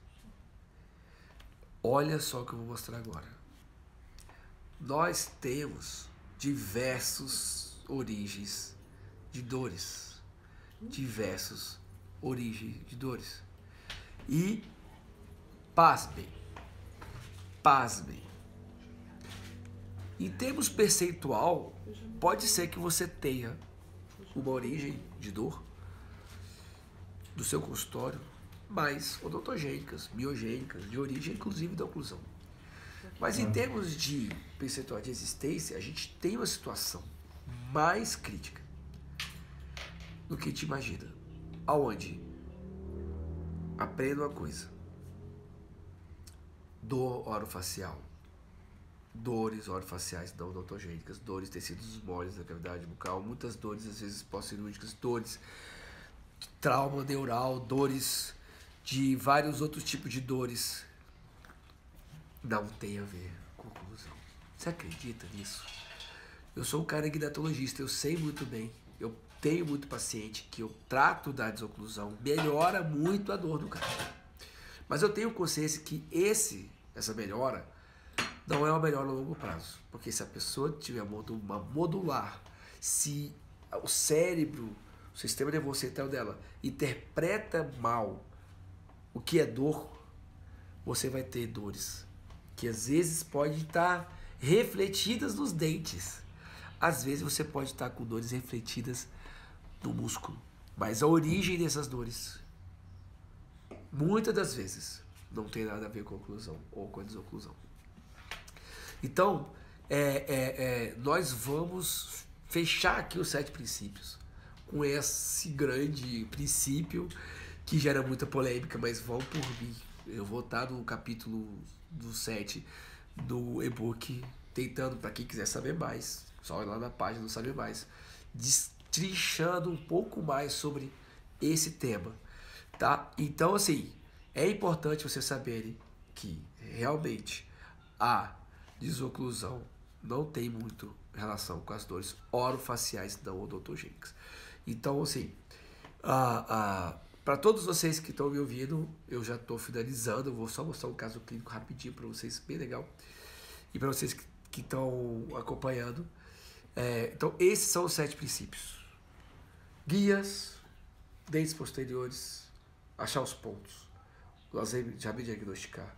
Olha só o que eu vou mostrar agora. Nós temos diversas origens de dores. Diversas origens de dores. E, pasmem, em termos percentual, pode ser que você tenha uma origem de dor do seu consultório mais odontogênicas, biogênicas, de origem inclusive da oclusão. Mas em termos de percentual de existência, a gente tem uma situação mais crítica do que te imagina. Aonde? Aprenda uma coisa. Dor orofacial, dores orofaciais não odontogênicas, dores tecidos moles da cavidade bucal, muitas dores às vezes pós-cirúrgicas, dores de trauma neural, dores de vários outros tipos de dores, não tem a ver com oclusão. Você acredita nisso? Eu sou um cara ginetologista, eu sei muito bem, eu tenho muito paciente que eu trato da desoclusão, melhora muito a dor do cara. Mas eu tenho consciência que essa melhora não é uma melhora a longo prazo, porque se a pessoa tiver uma modular, se o cérebro, o sistema nervoso central dela interpreta mal o que é dor, você vai ter dores que às vezes podem estar refletidas nos dentes. Às vezes você pode estar com dores refletidas no músculo. Mas a origem dessas dores, muitas das vezes, não tem nada a ver com a oclusão ou com a desoclusão. Então, nós vamos fechar aqui os 7 princípios com esse grande princípio que gera muita polêmica, mas vão por mim. Eu vou estar no capítulo do 7 do e-book, tentando, para quem quiser saber mais, só ir lá na página do Saber Mais, destrinchando um pouco mais sobre esse tema, tá? Então, assim, é importante vocês saberem que realmente a desoclusão não tem muito relação com as dores orofaciais não odontogênicas. Então, assim, para todos vocês que estão me ouvindo, eu já estou finalizando, eu vou só mostrar um caso clínico rapidinho para vocês, bem legal. E para vocês que estão acompanhando. Então, esses são os 7 princípios. Guias, dentes posteriores, achar os pontos, saber diagnosticar,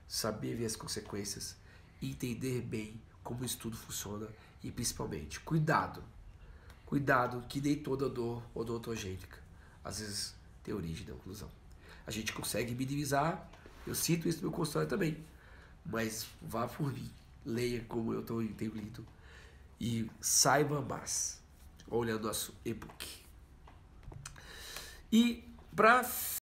saber ver as consequências, entender bem como o estudo funciona e, principalmente, cuidado que nem toda dor odontogênica às vezes tem origem da oclusão. A gente consegue minimizar, eu sinto isso no meu consultório também, mas vá por mim, leia como eu tenho lido e saiba mais olhando nosso e-book. E para